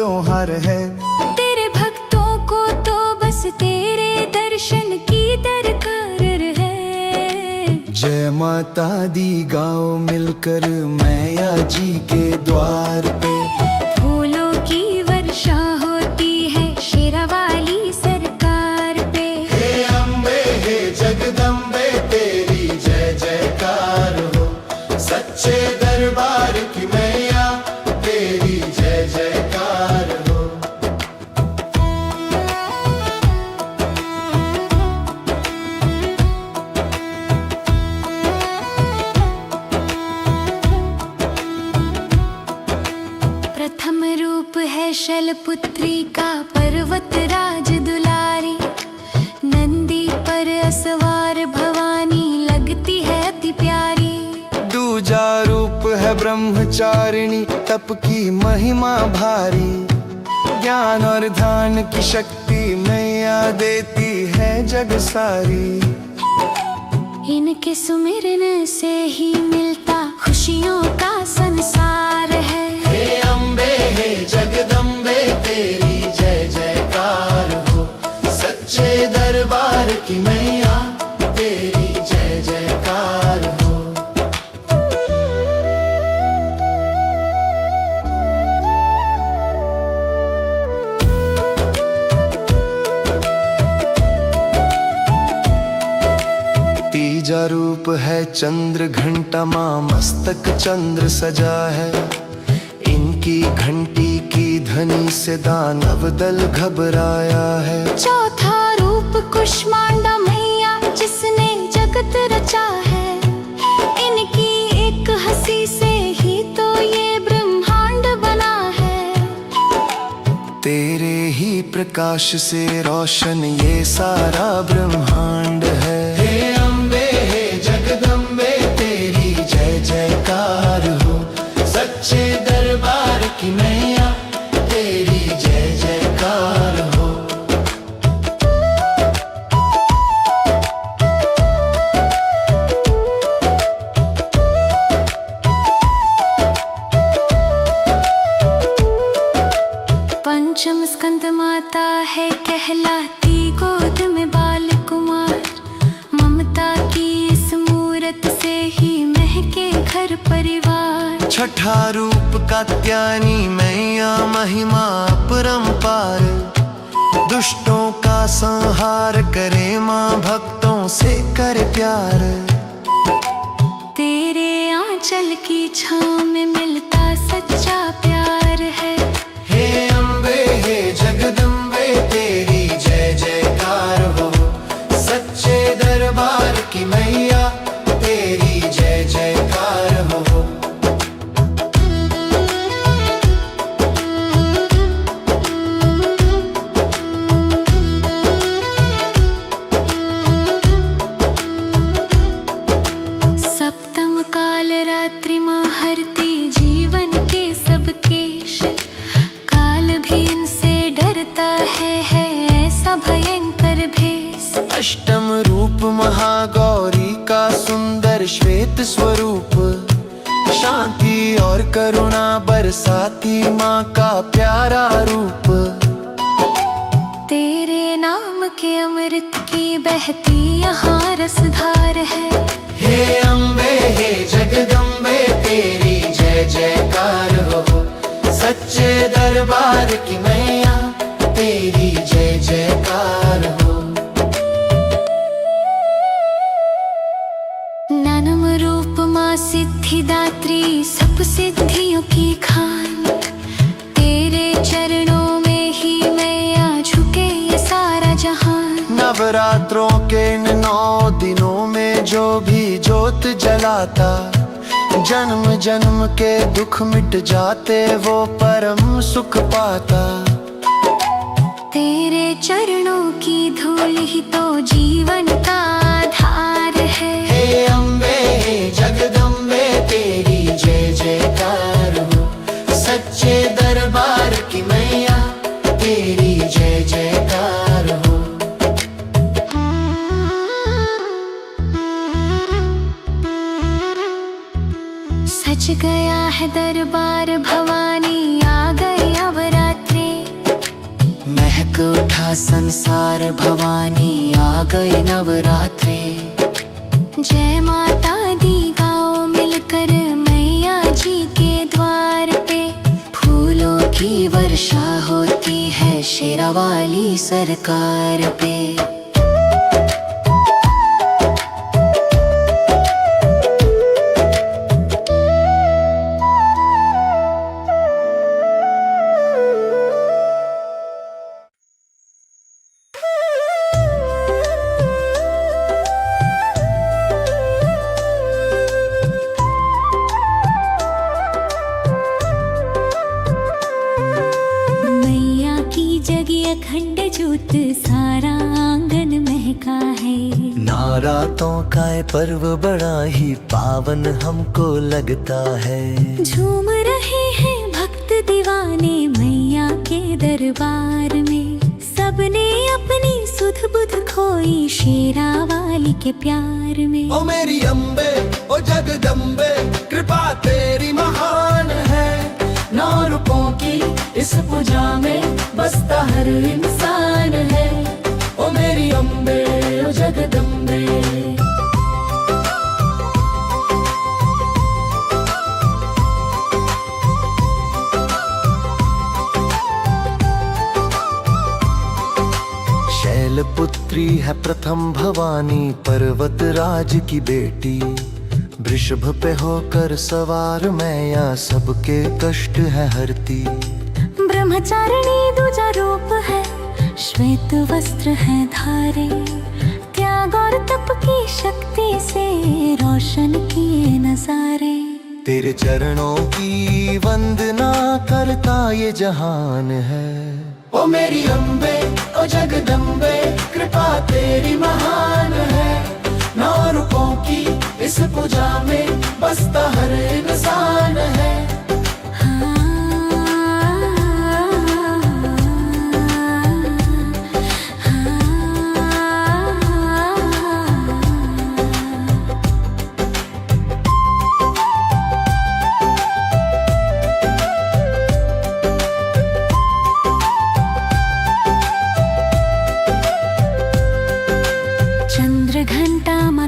त्योहार है। तेरे भक्तों को तो बस तेरे दर्शन की दरकार है। जय माता दी गाओ मिलकर मैया जी के द्वार पे। फूलों की वर्षा होती है शेरावाली सरकार पे। हे अम्बे हे जगदम्बे तेरी जय जयकार हो। सच्चे दरबार की मैया तेरी जय जयकार हो। प्रथम रूप है शैलपुत्री का पर्वत राज दुलारी। नंदी पर असवार भवानी लगती है अति प्यारी। दूजा रूप है ब्रह्मचारिणी तप की महिमा भारी। ज्ञान और ध्यान की शक्ति मैया देती है जग सारी। इनके सुमिरन से ही मिलता खुशियों का संसार है। हे अम्बे हे जगदम्बे तेरी जय जयकार हो। सच्चे दरबार की मैया तेरी जय जयकार हो। तीजा रूप है चंद्र घंटा माँ मस्तक चंद्र सजा है। इनकी घंटी की ध्वनि से दानव दल घबराया है। चौथा रूप कुष्मांडा मैया जिसने जगत रचा है। इनकी एक हंसी से ही तो ये ब्रह्मांड बना है। तेरे ही प्रकाश से रोशन ये सारा ब्रह्मांड है। हे अम्बे हे जगदम्बे तेरी जय जयकार हो। सच्चे दरबार की मैया तेरी जय जयकार हो। पंचम स्कंद माता है कहलाती गोद में बाल कुमार। ममता की इस मूरत से ही महके घर परिवार। छठा रूप कात्यायनी मैया महिमा अपरंपार। दुष्टों का संहार करे माँ भक्तों से करे प्यार। तेरे आंचल की छाँव में मिलता सच्चा प्यार है। हे अम्बे हे जगदम्बे तेरी जय जयकार हो। सच्चे दरबार की मैया तेरी जय जयकार हो। सप्तम काल रात्रि माँ हरती जीवन के सब केश। काल भी इनसे डरता है ऐसा भयंकर भेष। अष्टम रूप महागौरी का सुंदर श्वेत स्वरूप। शांति और करुणा बरसाती माँ का प्यारा रूप। तेरे नाम के अमृत की बहती यहाँ रसधार है। हे अम्बे हे जगदम्बे तेरी जय जयकार हो। सच्चे दरबार की मैया तेरी जय जयकार हो। नवम रूप माँ सिद्धिदात्री सब सिद्धियों की खान। तेरे चरणों में ही मैया झुके ये सारा जहान। नवरात्रों के इन 9 दिनों में जो भी ज्योत जलाता। जन्म जन्म के दुख मिट जाते वो परम सुख पाता। तेरे चरणों की धूल ही तो जीवन का आधार है। हे अम्बे हे जगदम्बे तेरी जय जयकार हो। सच्चे दरबार की मैया तेरी जय जयकार हो। सज गया है दरबार भवानी आ गई अब रात्रि। महक उठा संसार भवानी आ गए नवरात्रे। जय माता दी गाओ मिलकर मैया जी के द्वार पे। फूलों की वर्षा होती है शेरावाली सरकार पे। अखंड ज्योत सारा आंगन महका है। नवरातों का ये पर्व बड़ा ही पावन हमको लगता है। झूम रहे हैं भक्त दीवाने मैया के दरबार में। सबने अपनी सुध बुध खोई शेरावाली के प्यार में। ओ मेरी अम्बे ओ जगदम्बे कृपा तेरी महान है। 9 रूपों की इस पूजा में बसता हर इंसान है। ओ मेरी अम्बे ओ जगदम्बे। शैलपुत्री है प्रथम भवानी पर्वत राज की बेटी। वृषभ पे होकर सवार मैया सबके कष्ट है हरती। ब्रह्मचारिणी दूजा रूप है श्वेत वस्त्र है धारे। त्याग और तप की शक्ति से रोशन किए नजारे। तेरे चरणों की वंदना करता ये जहान है। ओ मेरी अम्बे ओ जगदम्बे कृपा तेरी महान है। 9 रूपों की इस पूजा में बसता हर इंसान है।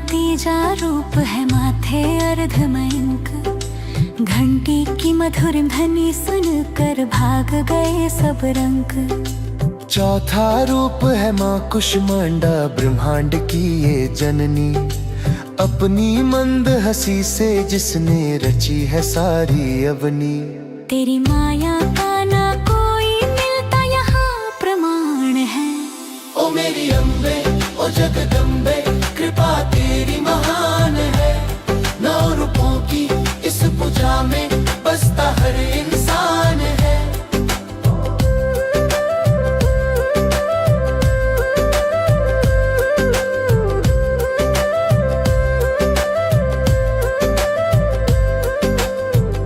तेजा रूप है माथे अर्ध मयंक। घंटी की मधुर ध्वनि सुनकर भाग गए सब रंग। चौथा रूप है माँ कुष्मांडा ब्रह्मांड की ये जननी। अपनी मंद हंसी से जिसने रची है सारी अवनी। तेरी माया का ना कोई मिलता यहाँ प्रमाण है। ओ मेरी अम्बे ओ जगदम्बे कृपा तेरी महान है। 9 रूपों की इस पूजा में बसता हर इंसान है।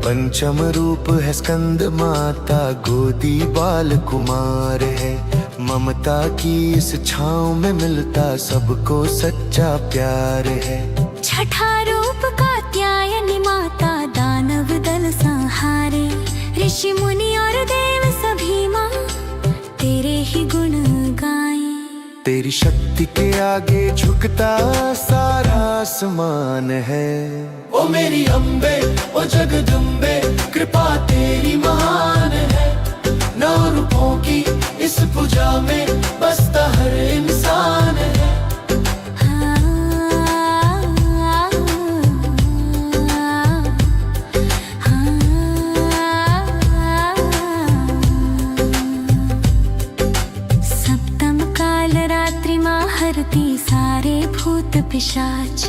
पंचम रूप है स्कंद माता गोदी बाल कुमार है। ममता की इस छाँव में मिलता सबको सच्चा प्यार है। छठा रूप कात्यायनी माता दानव दल संहारे। ऋषि मुनि और देव सभी माँ तेरे ही गुण गाएं। तेरी शक्ति के आगे झुकता सारा आसमान है। ओ मेरी अम्बे ओ जगदम्बे कृपा तेरी महान है। 9 रूपों की इस पूजा में बसता हर इंसान है। सप्तम काल रात्रि माँ हरती सारे भूत पिशाच।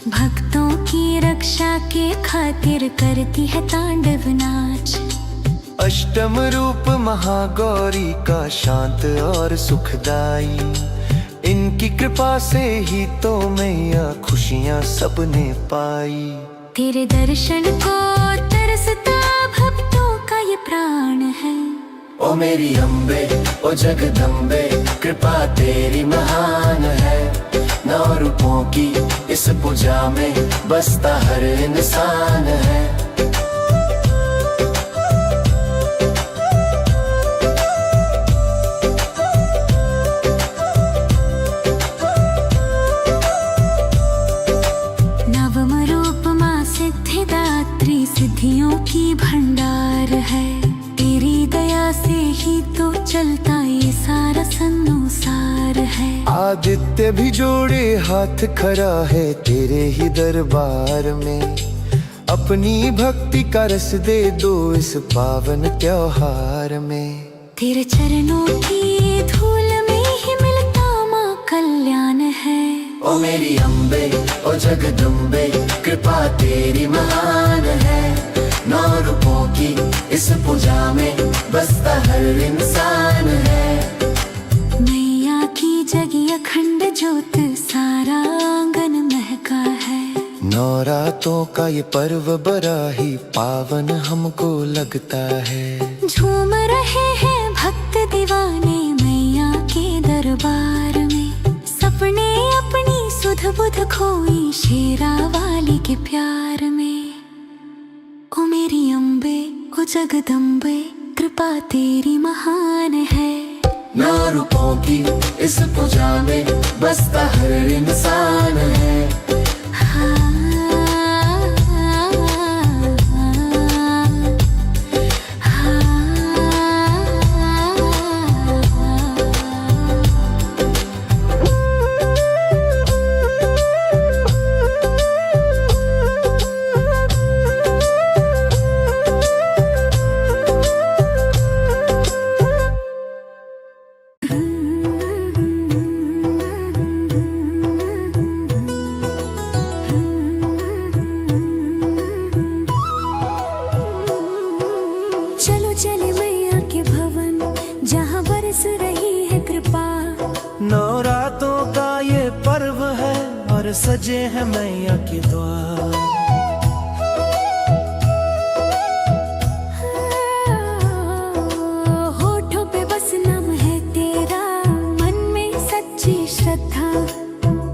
भक्तों की रक्षा के खातिर करती है तांडव नाच। अष्टम रूप महागौरी का शांत और सुखदाई। इनकी कृपा से ही तो मैया खुशियाँ सबने पाई। तेरे दर्शन को तरसता भक्तों का ये प्राण है। ओ मेरी अम्बे ओ जगदम्बे कृपा तेरी महान है। 9 रूपों की इस पूजा में बसता हर इंसान है। सारा संसार है। आदित्य भी जोड़े हाथ खड़ा है तेरे ही दरबार में। अपनी भक्ति का रस दे दो इस पावन त्योहार में। तेरे चरणों की धूल में ही मिलता माँ कल्याण है। ओ मेरी अम्बे ओ जगदम्बे कृपा तेरी महान है। 9 रूपों की इस पूजा में बसता हर इंसान है। मैया की जगी अखंड ज्योत सारा आंगन महका है। नवरातों का ये पर्व बड़ा ही पावन हमको लगता है। झूम रहे हैं भक्त दीवाने मैया के दरबार में। सपने अपनी सुध बुध खोई शेरा वाली के प्यार में। ओ मेरी अम्बे ओ जगदम्बे कृपा तेरी महान है। 9 रूपों की इस पूजा में बसता हर इंसान है। नवरातों का ये पर्व है और सजे हैं मैया के द्वार। होठों पे बस नाम है तेरा, मन में सच्ची श्रद्धा।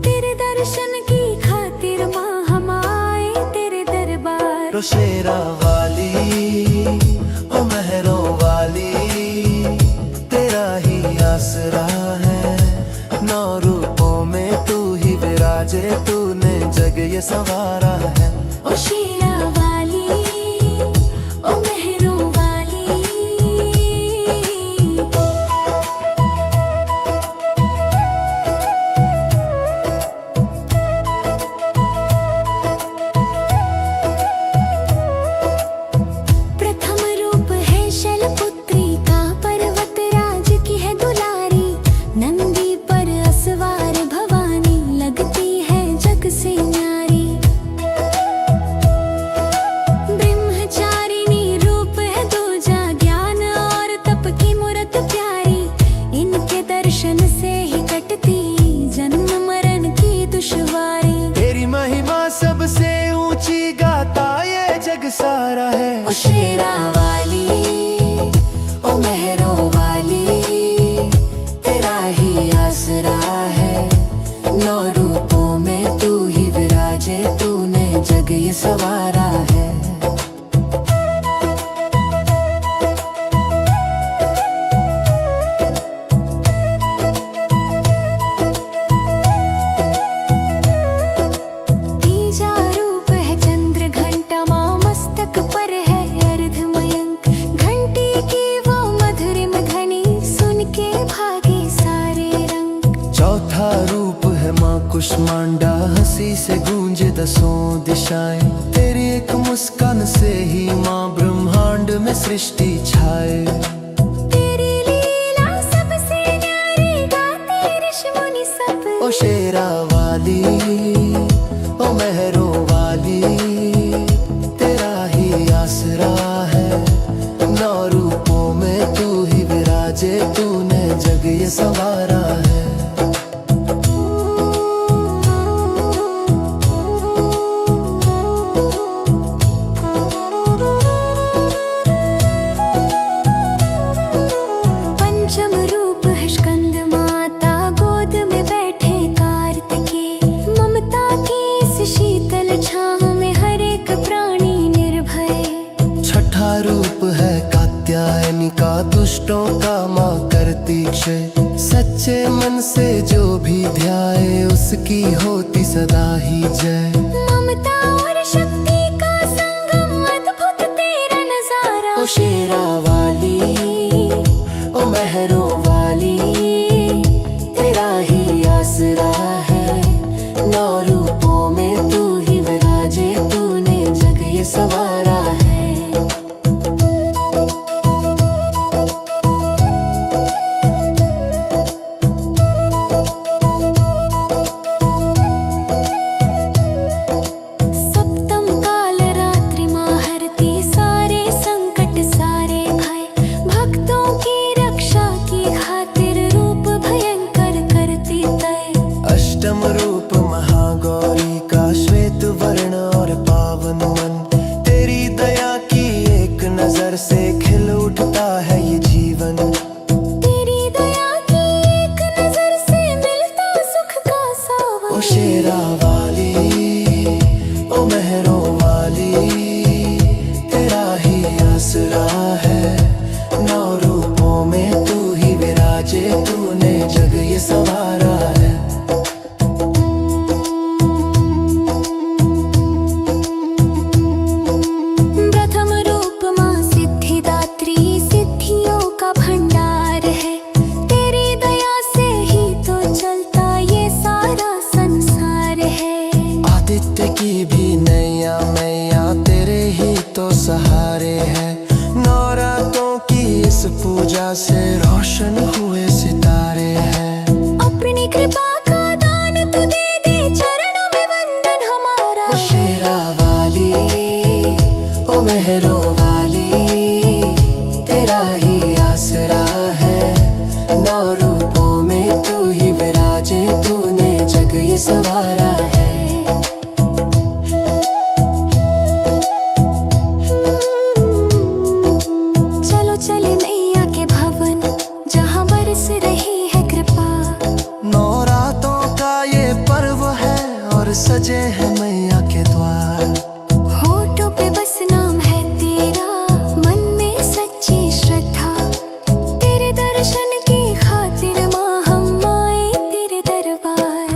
तेरे दर्शन की खातिर माँ हम आए तेरे दरबार। तो शेरा वाली ओ मेहरों वाली तेरा ही आसरा है। 9 रूपों में तू ही विराजे तूने जग ये संवारा है। ओ शेरा वाली ओ मेहरों वाली। प्रथम रूप है शैलपुत्री का, पर्वत राज की है दुलारी। नंदी सवार भवानी लगती है जग से न्यारी। ब्रह्मचारिणी रूप है दूजा, ज्ञान और तप की मूरत प्यारी। इनके दर्शन से ही कटती जन्म मरण की दुश्वारी। तेरी महिमा सबसे ऊंची गाता ये जग सारा है। ओ शेरा वाली ओ मेहरों वाली तेरा ही आसरा है। 9 रूपों में तू ही विराजे तूने जग ये संवारा है। तीजा रूप है चंद्र घंटा, माँ मस्तक पर है अर्धमयंक। घंटी की वो मधुरिम ध्वनि सुन के भागे सारे रंग। चौथा रूप है माँ कुष्मांडा, हंसी से गूंजे 10 दिशाएं। तेरी एक मुस्कान से ही माँ ब्रह्मांड में सृष्टि छाए। तेरी लीला सबसे न्यारी, गाते ऋषि मुनि सब। ओ शेरा वाली ओ मेहरों वाली तेरा ही आसरा है। 9 रूपों में तू ही विराजे तूने जग ये संवारा है। पंचम रूप है स्कंद माता, गोद में बैठे कार्तिकेय। ममता की इस शीतल छांव में हर एक प्राणी निर्भय। छठा रूप है कात्यायनी का, दुष्टों का माँ करती क्षय। सच्चे मन से जो भी ध्याए उसकी होती सदा ही जय। ममता और शक्ति का संगम, अद्भुत तेरा नजारा। ओ शेरा वाली ओ मेहरों वाली तूने जग ये संवारा है। प्रथम रूप माँ सिद्धिदात्री, सिद्धियों का भंडार है। तेरी दया से ही तो चलता ये सारा संसार है। आदित्य की भी नैया मैया तेरे ही तो सहारे हैं। नवरातों की इस पूजा से रोशन हुए सितारे हैं। अपनी कृपा का दान तू दे दे, चरणों में वंदन हमारा। ओ शेरा वाली, ओ मेहरों वाली, तेरा ही आसरा है। नौ रूपों में तू ही विराजे, तूने जग ये संवारा है। चलो चले मैया के भवन, जहाँ बरस रही है कृपा। नवरातों का ये पर्व है और सजे हैं मैया के द्वार। होठों पे बस नाम है तेरा, मन में सच्ची श्रद्धा। तेरे दर्शन की खातिर माँ हम आए तेरे दरबार।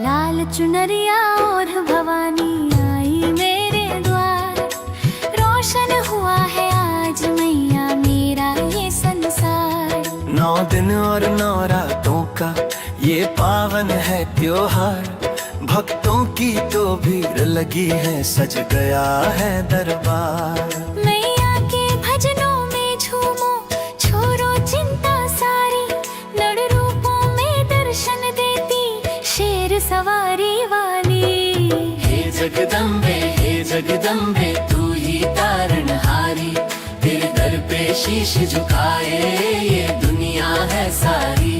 लाल चुनरिया और भवानी आई मेरे द्वार। रोशन हुआ है आज मैया मेरा ये संसार। 9 दिन और 9 रातों का ये पावन है त्योहार। भक्तों की तो भीड़ लगी है, सज गया है दरबार। मैया के भजनों में झूमो, छोड़ो चिंता सारी। नड़ रूपों में दर्शन देती शेर सवारी वाली। हे जगदम्बे तू ही तारणहारी। तेरे दर पे शीश झुकाए ये दुनिया है सारी।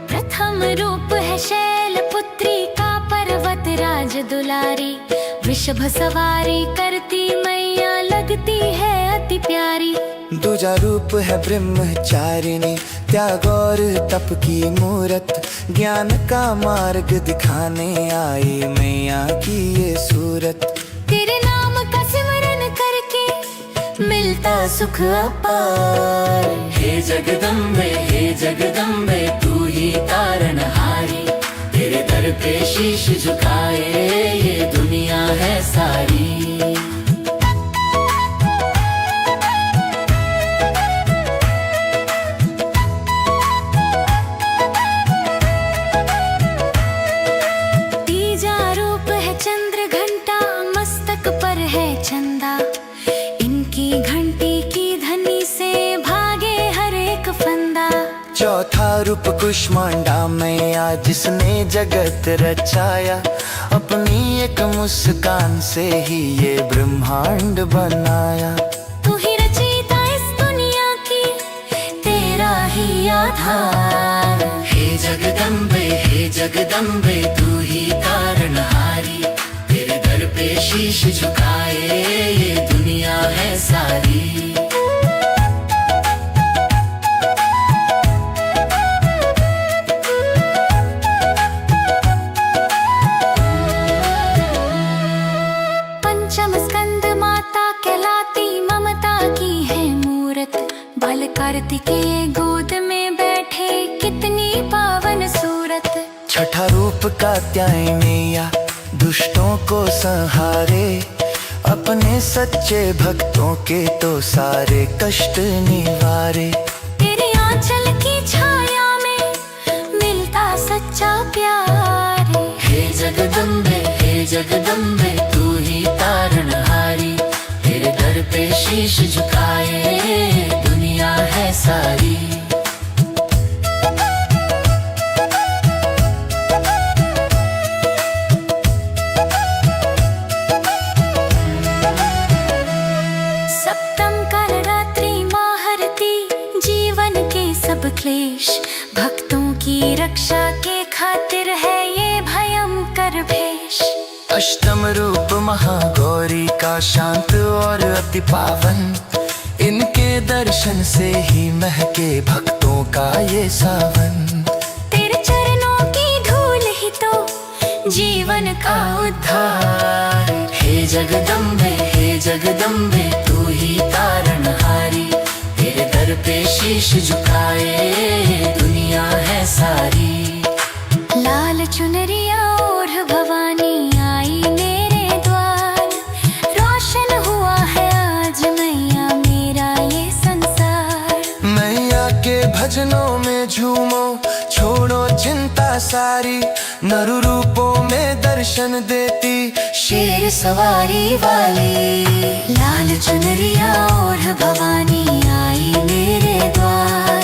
प्रथम रूप है शैलपुत्री का, पर्वत राज दुलारी। वृषभ सवारी करती मैया लगती है अति प्यारी। दूजा रूप है ब्रह्मचारिणी, त्याग और तप की मूरत। ज्ञान का मार्ग दिखाने आई मैया की ये सूरत। तेरे नाम का सिमरन करके मिलता सुख अपार। हे जगदम्बे तू ही तारणहारी। तेरे दर पे शीश झुकाए ये दुनिया है सारी। तीजा रूप है चंद्र घंटा, मस्तक पर है चंदा। इनकी घंटी की ध्वनि से भागे हर एक फंदा। चौथा रूप कुष्मांडा मैया, जिसने जगत रचाया। अपनी एक मुस्कान से ही ये ब्रह्मांड बनाया। तू ही रचयिता इस दुनिया की, तेरा ही आधार। हे जगदम्बे तू ही तारणहारी। तेरे दर पे शीश झुकाए ये दुनिया है सारी। पंचम स्कंद माता कहलाती, ममता की है मूरत। बाल कार्तिकेय गोद में बैठे, कितनी पावन सूरत। छठा रूप कात्यायनी मैया, दुष्टों को संहारे। अपने सच्चे भक्तों के तो सारे कष्ट निवारे। तेरे आंचल की छाया में मिलता सच्चा प्यार। हे जगदम्बे तू ही तारणहारी। तेरे दर पे शीश झुकाए दुनिया है सारी। सप्तम काल रात्रि महारती, जीवन के सब क्लेश। भक्तों की रक्षा के खातिर है ये भयंकर भेष। अष्टम रूप महागौरी का, शांत और अति पावन। इनके दर्शन से ही महके भक्तों का ये सावन। तेरे चरणों की धूल ही तो जीवन का उद्धार। हे जगदम्बे तू ही तारणहारी, तेरे दर पे शीश झुकाए दुनिया है सारी। लाल चुनरिया ओढ़ भवानी आई मेरे द्वार, रोशन हुआ है आज मैया मेरा ये संसार। मैया के भजनों में झूमो, छोड़ो चिंता सारी, नरु रूपों में दर्शन देती शेर सवारी वाली। लाल चुनरिया ओढ़ भवानी आई मेरे द्वार,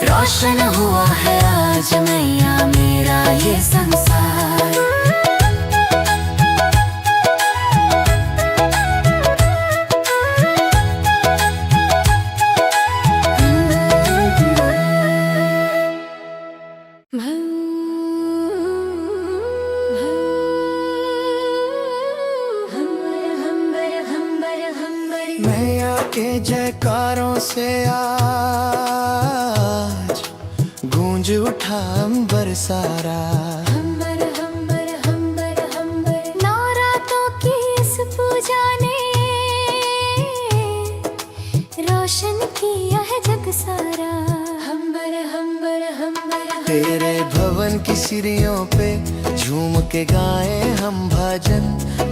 रोशन हुआ है आज मैया मेरा ये संसार। मैया के जयकारों से आज गूंज उठा अंबर सारा। हम्बर हम्बर हम्बर हम्बर, नवरातों की इस पूजा ने रोशन किया है जग सारा। हम्बर हम्बर हम्बर, तेरे भवन की सीढ़ियों पे झूम के गाए हम भजन।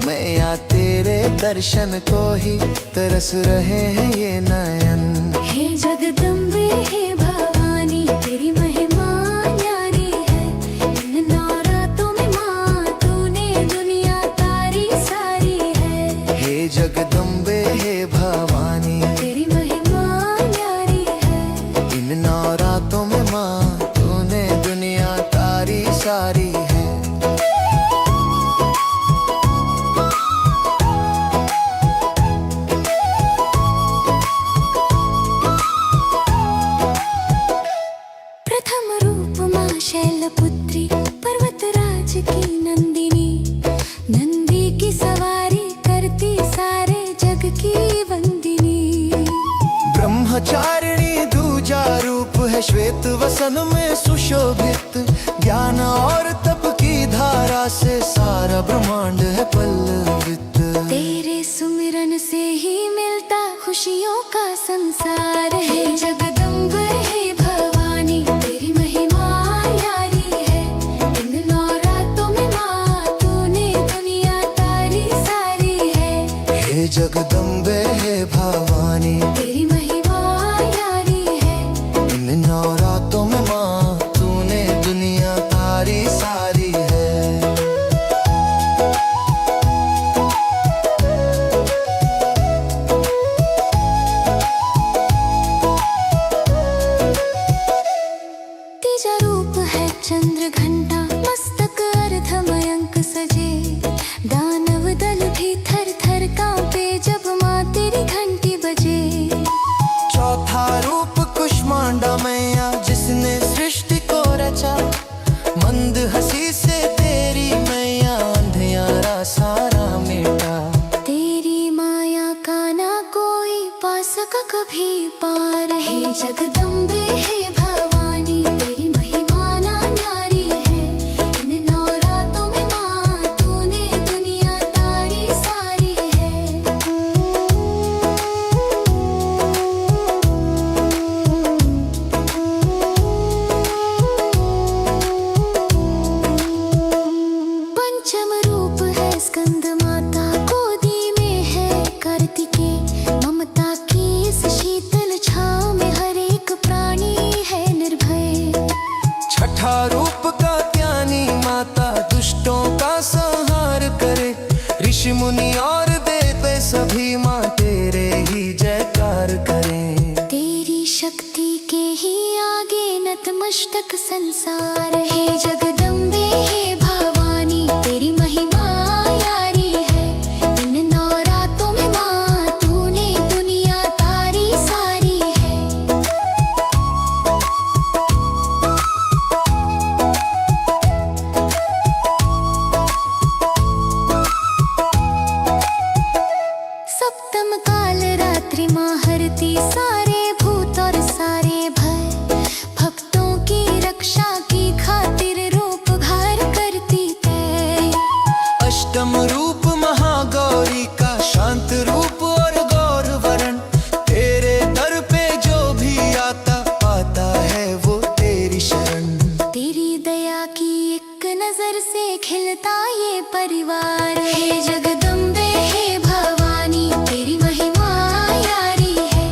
मैया तेरे दर्शन को ही तरस रहे हैं ये नयन। हे जगदम्बे हे भवानी तेरी महिमा न्यारी है। इन नवरातों में माँ तूने दुनिया तारी सारी है। हे जगदम्बे हे भवानी तेरी महिमा न्यारी है। इन नवरातों में माँ तूने दुनिया तारी सारी है। प्रथम रूप माँ शैलपुत्री पर्वतराज की नंदिनी, नंदी की सवारी करती सारे जग की वंदिनी। ब्रह्मचारिणी दूजा रूप है श्वेत वसन में सुशोभित, ज्ञान और तप की धारा से सारा ब्रह्मांड है पल्लवित। तेरे सुमिरन से ही मिलता खुशियों का संसार। है जगदम्बे हे भवानी तेरी महिमा न्यारी है। इन नवरातों में माँ तूने दुनिया तारी सारी है। हे जगदम्बे हे भवानी तेरी महिमा न्यारी है। इन नवरातों में माँ तूने दुनिया तारी सारी है। तीजा रूप है चंद्र घंटा, मस्तक अर्धमयंक सजे। दानव दल भी थर थर कांपे जब माँ तेरी घंटी बजे। चौथा रूप कुष्मांडा मैया जिसने सृष्टि को रचा, मंद हंसी से तेरी मैया अंधियारा सारा मिटा। तेरी माया का ना कोई पा सका कभी पार। है जगदम्बे हे भवानी तेरी महिमा ना न्यारी है। इन नवरातों में माँ तूने दुनिया तारी सारी है। पंचम रूप है स्कंद माता, गोदी में है कार्तिकेय। ममता की इस शीतल छाँव में हर एक प्राणी है निर्भय। छठा रूप का ज्ञानी माता दुष्टों का संहार करे, ऋषि मुनि और देवता सभी माँ तेरे ही जयकार करें। तेरी शक्ति के ही आगे नतमस्तक संसार। है जगदम्बे हे भवानी तेरी महिमा न्यारी है। इन नवरातों में माँ तूने दुनिया तारी सारी है। सप्तम काल रात्रि माँ हरती में परिवार। हे जगदम्बे हे भवानी तेरी महिमा यारी है।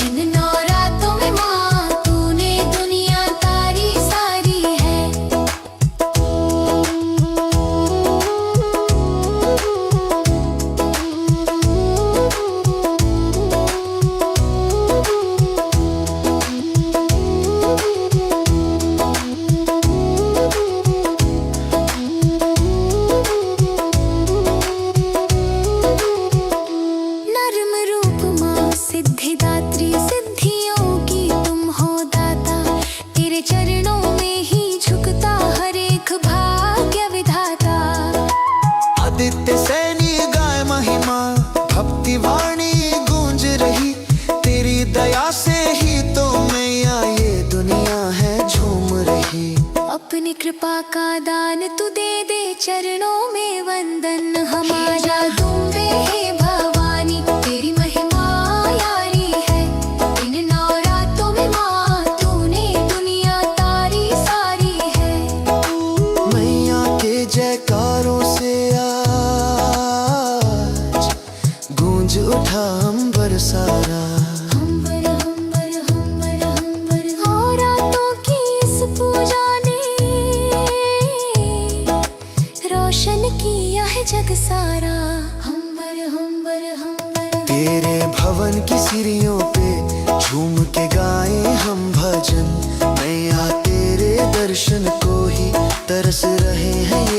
इन नवरात्रों में माँ तूने दुनिया तारी सारी है। नर्म रूप माँ सिद्धिदात्री सिद्धियों की तुम हो दाता। तेरे चरणों में ही झुकता हर एक भाग्य विधाता। आदित्य सैनी गाय महिमा भक्ति वाणी गूंज रही। तेरी दया से ही तो मैया ये दुनिया है झूम रही। अपनी कृपा का दान तू दे दे चरणों में वंदन हमारा। दुम्बे हे भवानी तेरी महिमा यारी है। इन नवरात्रों में माँ तूने दुनिया तारी सारी है। मैया के जयकारों से आज गूंज उठा अंबर सारा। हम्बर हम्बर हम्बर हम्बर हो रातों की इस पूजा ने रोशन किया है जग सारा। हम्बर हम्बर हम्बर तेरे भवन की सीढ़ियों पे झूम के गाए हम भजन। मैया तेरे दर्शन को ही तरस रहे हैं ये